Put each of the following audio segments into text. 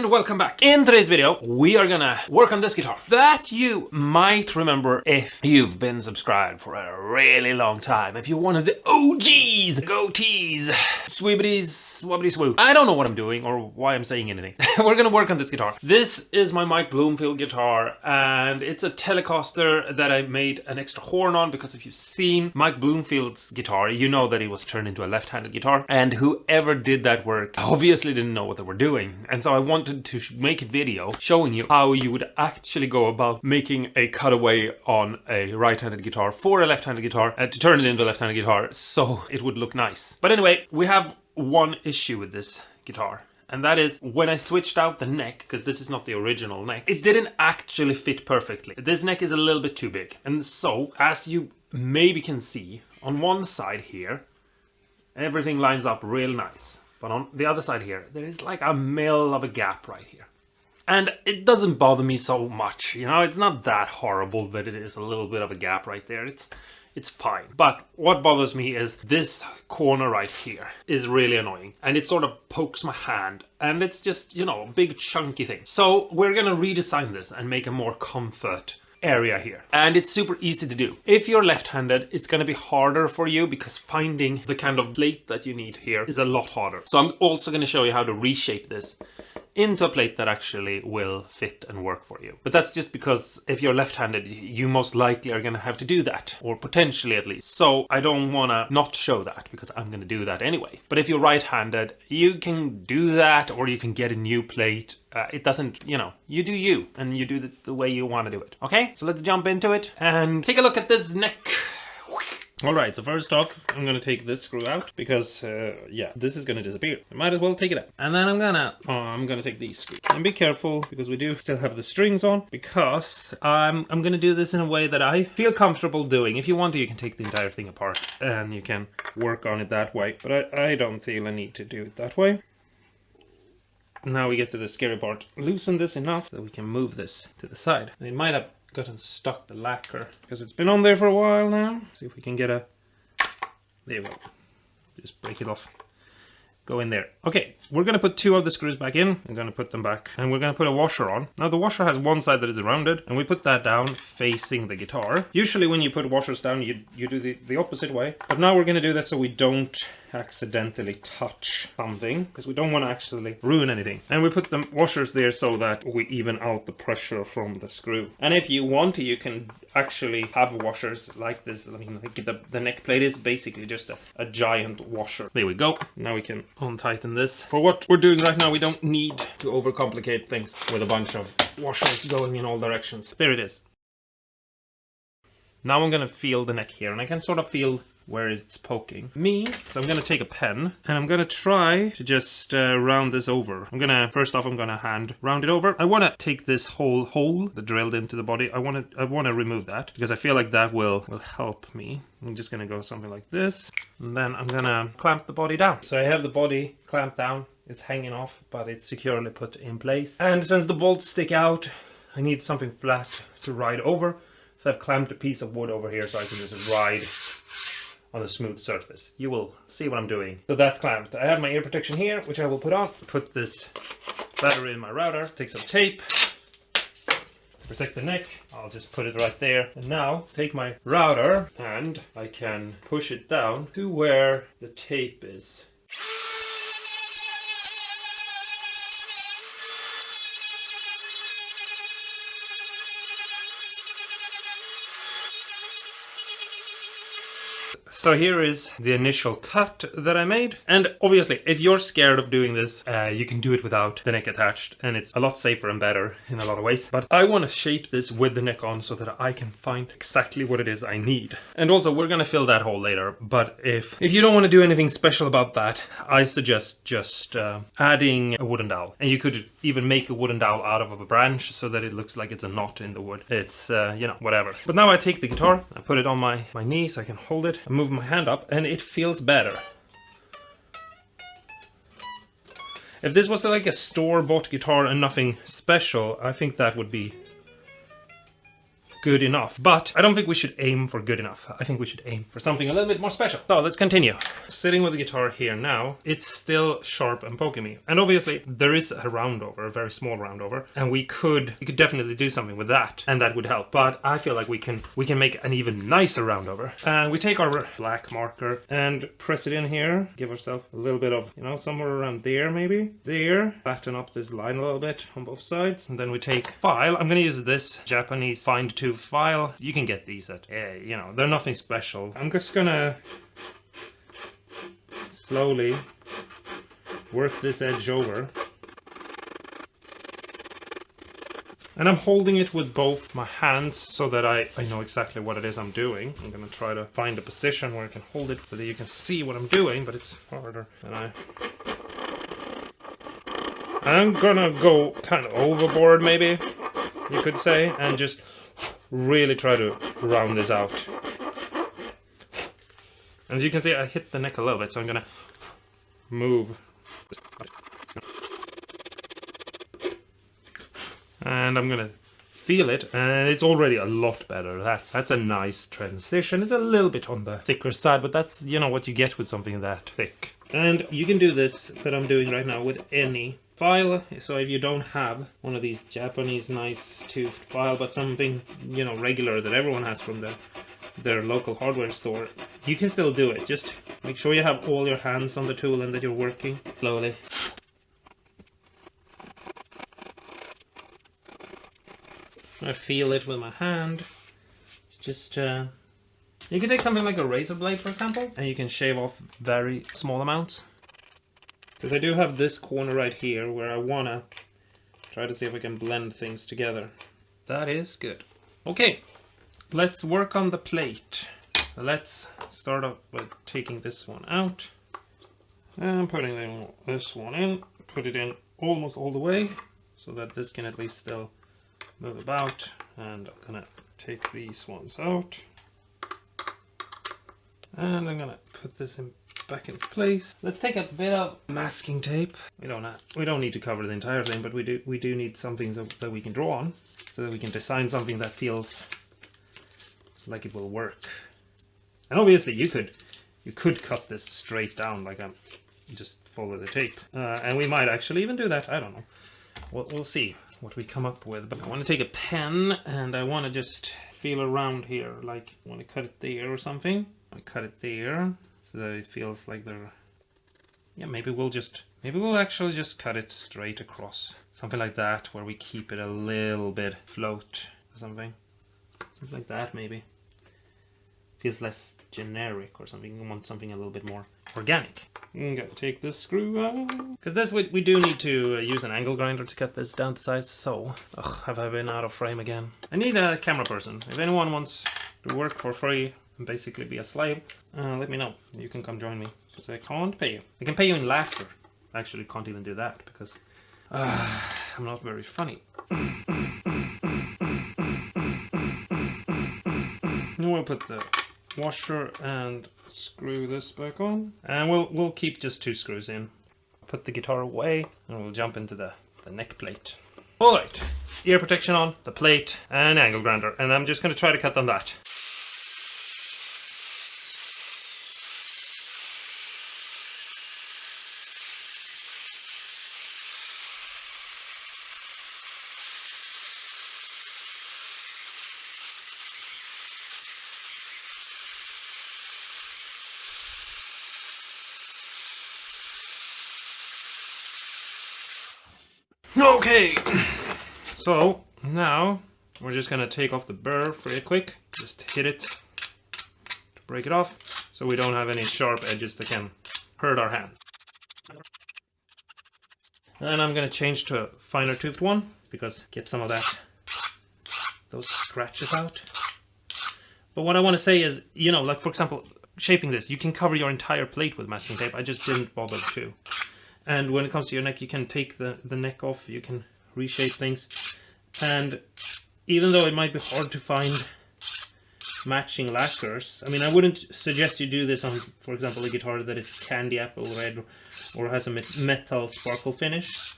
And welcome back. In today's video, we are gonna work on this guitar that you might remember if you've been subscribed for a really long time. If you're one of the OGs, goatees, sweebities, wobbity swoo. I don't know what I'm doing or why I'm saying anything. We're gonna work on this guitar. This is my Mike Bloomfield guitar, and it's a Telecaster that I made an extra horn on because if you've seen Mike Bloomfield's guitar, you know that it was turned into a left-handed guitar, and whoever did that work obviously didn't know what they were doing. And so I wanted to make a video showing you how you would actually go about making a cutaway on a right-handed guitar for a left-handed guitar to turn it into a left-handed guitar so it would look nice. But anyway, we have one issue with this guitar. And that is when I switched out the neck, because this is not the original neck, it didn't actually fit perfectly. This neck is a little bit too big. And so, as you maybe can see, on one side here, everything lines up real nice. But on the other side here, there is like a mil of a gap right here. And it doesn't bother me so much, you know, it's not that horrible that it is a little bit of a gap right there. It's fine. But what bothers me is this corner right here is really annoying. And it sort of pokes my hand. And it's just, you know, a big chunky thing. So we're gonna redesign this and make a more comfort area here. And it's super easy to do. If you're left-handed, it's gonna be harder for you because finding the kind of plate that you need here is a lot harder. So I'm also gonna show you how to reshape this into a plate that actually will fit and work for you. But that's just because if you're left-handed, you most likely are gonna have to do that, or potentially at least. So I don't wanna not show that because I'm gonna do that anyway. But if you're right-handed, you can do that, or you can get a new plate. It doesn't, you know, you do you, and you do the way you want to do it. Okay, so let's jump into it and take a look at this neck. Alright, so first off, I'm gonna take this screw out because, yeah, this is gonna disappear. I might as well take it out. And then I'm gonna take these screws. And be careful, because we do still have the strings on, because I'm gonna do this in a way that I feel comfortable doing. If you want to, you can take the entire thing apart and you can work on it that way. But I don't feel a need to do it that way. Now we get to the scary part. Loosen this enough that we can move this to the side. And it might have gotten stuck, the lacquer, because it's been on there for a while now. See if we can get a... There we go. Just break it off. Go in there. Okay, we're going to put two of the screws back in. I'm going to put them back. And we're going to put a washer on. Now the washer has one side that is rounded, and we put that down facing the guitar. Usually when you put washers down, you do the opposite way. But now we're going to do that so we don't accidentally touch something, because we don't want to actually ruin anything. And we put the washers there so that we even out the pressure from the screw. And if you want to, you can actually have washers like this. I mean, the neck plate is basically just a giant washer. There we go. Now we can untighten this. For what we're doing right now, we don't need to overcomplicate things with a bunch of washers going in all directions. There it is. Now I'm gonna feel the neck here, and I can sort of feel where it's poking me. So I'm gonna take a pen and I'm gonna try to just round this over. First off, I'm gonna hand round it over. I wanna take this whole hole that drilled into the body. I wanna remove that because I feel like that will help me. I'm just gonna go something like this, and then I'm gonna clamp the body down. So I have the body clamped down. It's hanging off, but it's securely put in place. And since the bolts stick out, I need something flat to ride over. So I've clamped a piece of wood over here so I can just ride on a smooth surface. You will see what I'm doing. So that's clamped. I have my ear protection here, which I will put on. Put this battery in my router. Take some tape to protect the neck. I'll just put it right there. And now take my router and I can push it down to where the tape is. So here is the initial cut that I made. And obviously, if you're scared of doing this, you can do it without the neck attached. And it's a lot safer and better in a lot of ways. But I want to shape this with the neck on so that I can find exactly what it is I need. And also, we're going to fill that hole later. But if you don't want to do anything special about that, I suggest just adding a wooden dowel. And you could even make a wooden dowel out of a branch so that it looks like it's a knot in the wood. It's, you know, whatever. But now I take the guitar, I put it on my knee so I can hold it. I move my hand up and it feels better. If this was like a store-bought guitar and nothing special, I think that would be good enough. But I don't think we should aim for good enough. I think we should aim for something a little bit more special. So let's continue. Sitting with the guitar here now, it's still sharp and poking me. And obviously there is a roundover, a very small roundover, and we could definitely do something with that, and that would help. But I feel like we can make an even nicer roundover. And we take our black marker and press it in here. Give ourselves a little bit of, you know, somewhere around there, maybe there. Fatten up this line a little bit on both sides, and then we take file. I'm gonna use this Japanese fine tooth file. You can get these at, you know, they're nothing special. I'm just gonna slowly work this edge over. And I'm holding it with both my hands so that I know exactly what it is I'm doing. I'm gonna try to find a position where I can hold it so that you can see what I'm doing, but it's harder than I'm gonna go kind of overboard, maybe, you could say, and just really try to round this out. As you can see, I hit the neck a little bit, so I'm gonna move. And I'm gonna feel it, and it's already a lot better. That's a nice transition. It's a little bit on the thicker side, but that's, you know, what you get with something that thick. And you can do this that I'm doing right now with any file. So if you don't have one of these Japanese nice toothed file, but something, you know, regular that everyone has from their local hardware store, you can still do it. Just make sure you have all your hands on the tool and that you're working slowly. I feel it with my hand. Just you can take something like a razor blade, for example, and you can shave off very small amounts. Because I do have this corner right here where I wanna try to see if I can blend things together. That is good. Okay, let's work on the plate. Let's start off by taking this one out and putting this one in. Put it in almost all the way so that this can at least still move about. And I'm gonna take these ones out, and I'm gonna put this in back in its place. Let's take a bit of masking tape. We don't need to cover the entire thing, but we do need something that we can draw on, so that we can design something that feels like it will work. And obviously you could cut this straight down, like I'm just follow the tape, and we might actually even do that. I don't know. We'll see what we come up with. But I want to take a pen and I want to just feel around here, like I want to cut it there or something. I cut it there so that it feels like they're, yeah, maybe we'll actually just cut it straight across, something like that, where we keep it a little bit float or something like that. Maybe feels less generic or something. You want something a little bit more organic. I'm gonna take this screw out, because this we do need to use an angle grinder to cut this down to size. So, have I been out of frame again? I need a camera person. If anyone wants to work for free and basically be a slave, let me know. You can come join me, because I can't pay you. I can pay you in laughter. I actually can't even do that because I'm not very funny. Now we'll put the washer and screw this back on, and we'll keep just 2 screws in. Put the guitar away and we'll jump into the neck plate. Alright, ear protection on, the plate, and angle grinder, and I'm just going to try to cut on that. Okay, so now we're just gonna take off the burr really quick. Just hit it to break it off, so we don't have any sharp edges that can hurt our hand. And I'm gonna change to a finer toothed one, because get some of those scratches out. But what I want to say is, you know, like for example, shaping this, you can cover your entire plate with masking tape. I just didn't bother to. And when it comes to your neck, you can take the neck off, you can reshape things. And even though it might be hard to find matching lacquers, I mean, I wouldn't suggest you do this on, for example, a guitar that is candy apple red or has a metal sparkle finish.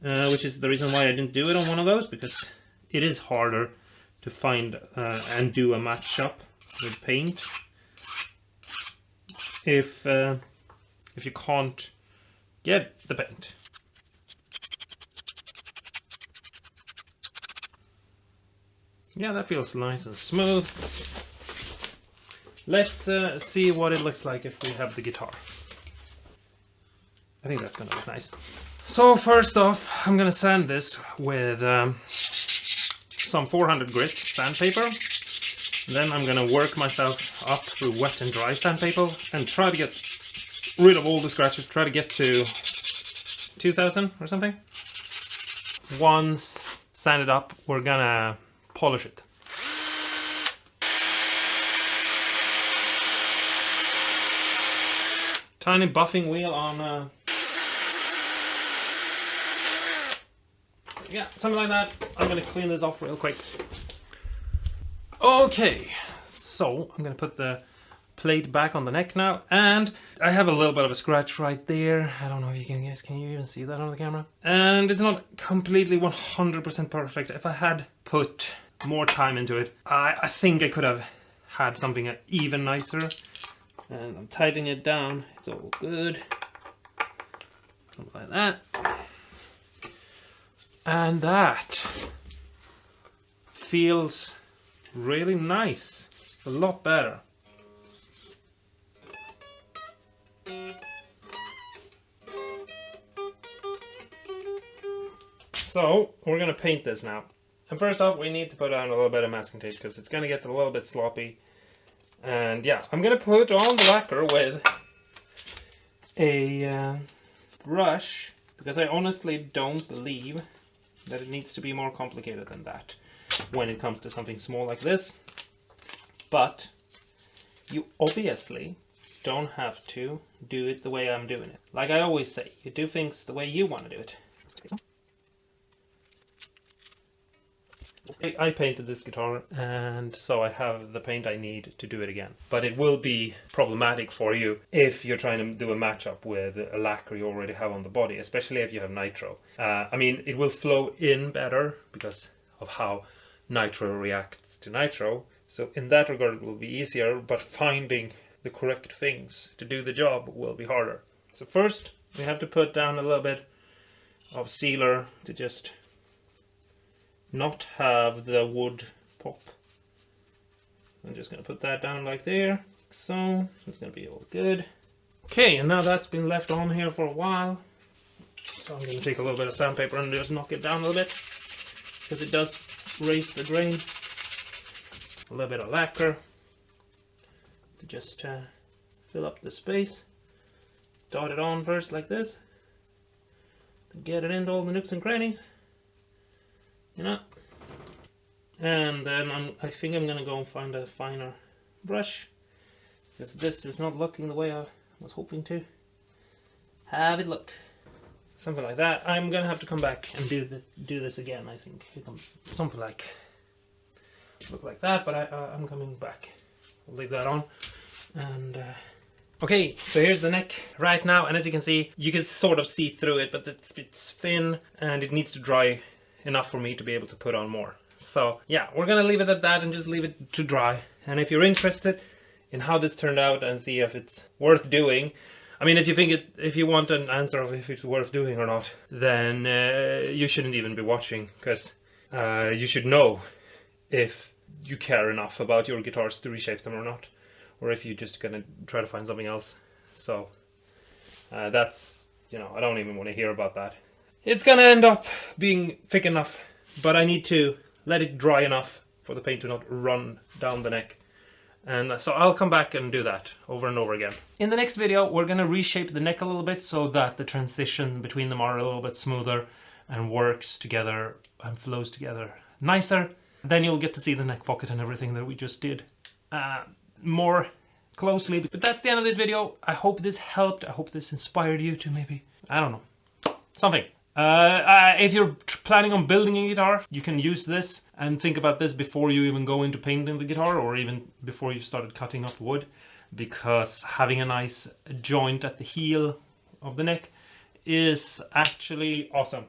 Which is the reason why I didn't do it on one of those, because it is harder to find and do a matchup with paint. If you can't get the paint. Yeah, that feels nice and smooth. Let's see what it looks like if we have the guitar. I think that's gonna look nice. So first off, I'm gonna sand this with some 400 grit sandpaper. And then I'm gonna work myself up through wet and dry sandpaper and try to get rid of all the scratches. Try to get to 2000 or something. Once sanded up, we're gonna polish it. Tiny buffing wheel on yeah, something like that. I'm gonna clean this off real quick. Okay, so I'm gonna put the plate back on the neck now, and I have a little bit of a scratch right there. I don't know if you can you even see that on the camera? And it's not completely 100% perfect. If I had put more time into it, I think I could have had something even nicer. And I'm tightening it down. It's all good. Something like that. And that feels really nice. It's a lot better. So we're gonna paint this now. And first off, we need to put on a little bit of masking tape because it's gonna get a little bit sloppy. And yeah, I'm gonna put on the lacquer with a brush because I honestly don't believe that it needs to be more complicated than that when it comes to something small like this. But you obviously don't have to do it the way I'm doing it. Like I always say, you do things the way you want to do it. I painted this guitar, and so I have the paint I need to do it again. But it will be problematic for you if you're trying to do a matchup with a lacquer you already have on the body, especially if you have nitro. I mean, it will flow in better because of how nitro reacts to nitro. So in that regard it will be easier, but finding the correct things to do the job will be harder. So first we have to put down a little bit of sealer to just not have the wood pop. I'm just going to put that down like there. So it's going to be all good. Okay, and now that's been left on here for a while. So I'm going to take a little bit of sandpaper and just knock it down a little bit because it does raise the grain. A little bit of lacquer to just fill up the space. Dot it on first like this. Get it into all the nooks and crannies. You know, and then I think I'm gonna go and find a finer brush because this is not looking the way I was hoping to have it look. Something like that. I'm gonna have to come back and do this again. I think something like look like that, but I'm coming back. I'll leave that on. And okay, so here's the neck right now, and as you can sort of see through it, but it's thin and it needs to dry enough for me to be able to put on more. So yeah, we're gonna leave it at that and just leave it to dry. And if you're interested in how this turned out and see if it's worth doing, I mean, if you want an answer of if it's worth doing or not, then you shouldn't even be watching, because you should know if you care enough about your guitars to reshape them or not, or if you're just gonna try to find something else. So that's, you know, I don't even want to hear about that. It's gonna end up being thick enough, but I need to let it dry enough for the paint to not run down the neck. And so I'll come back and do that over and over again. In the next video, we're gonna reshape the neck a little bit so that the transition between them are a little bit smoother and works together and flows together nicer. Then you'll get to see the neck pocket and everything that we just did more closely. But that's the end of this video. I hope this helped. I hope this inspired you to maybe, I don't know, something. If you're planning on building a guitar, you can use this and think about this before you even go into painting the guitar, or even before you started cutting up wood, because having a nice joint at the heel of the neck is actually awesome.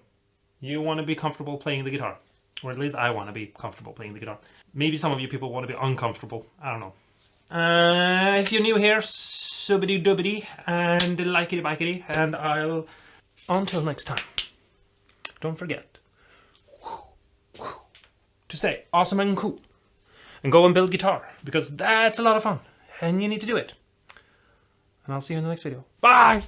You want to be comfortable playing the guitar, or at least I want to be comfortable playing the guitar. Maybe some of you people want to be uncomfortable. I don't know. If you're new here, subbity dubbity and likey bikey, and I'll until next time. Don't forget to stay awesome and cool, and go and build guitar, because that's a lot of fun, and you need to do it. And I'll see you in the next video. Bye!